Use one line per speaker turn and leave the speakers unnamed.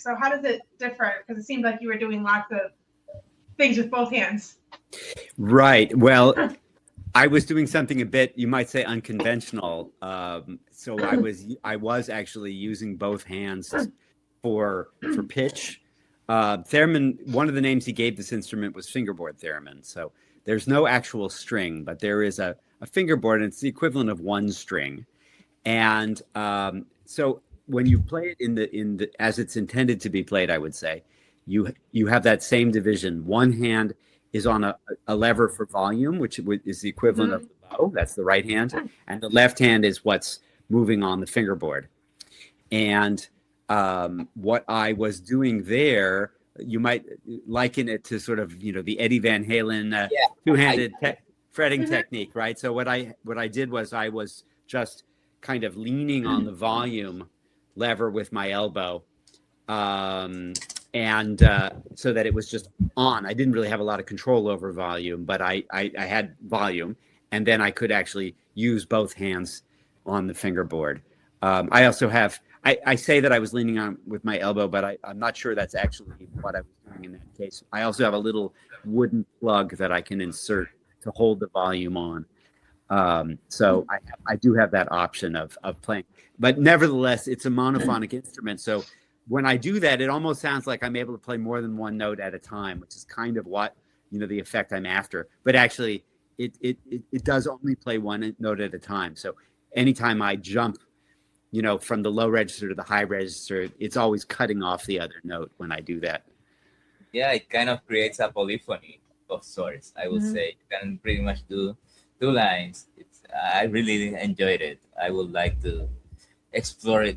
So how does it differ? Because it seemed like you were doing lots of things with both hands.
Right. Well, I was doing something a bit, you might say, unconventional. So I was actually using both hands for pitch. Theremin, one of the names he gave this instrument was fingerboard theremin. So there's no actual string, but there is a fingerboard, and it's the equivalent of one string. And so when you play it in the as it's intended to be played, I would say, you have that same division. One hand is on a lever for volume, which is the equivalent of the bow. That's the right hand, and the left hand is what's moving on the fingerboard. And what I was doing there, you might liken it to sort of the Eddie Van Halen two-handed fretting technique, right? So what I did was I was just kind of leaning on the volume lever with my elbow, and so that it was just on. I didn't really have a lot of control over volume, but I had volume, and then I could actually use both hands on the fingerboard. I also have, I say that I was leaning on with my elbow, but I'm not sure that's actually what I was doing in that case. I also have a little wooden plug that I can insert to hold the volume on. So I do have that option of playing, but nevertheless, it's a monophonic instrument. So when I do that, it almost sounds like I'm able to play more than one note at a time, which is kind of what, the effect I'm after. But actually, it does only play one note at a time. So anytime I jump, from the low register to the high register, it's always cutting off the other note when I do that.
Yeah, it kind of creates a polyphony of sorts, I would say. You can pretty much do two lines. I really enjoyed it. I would like to explore it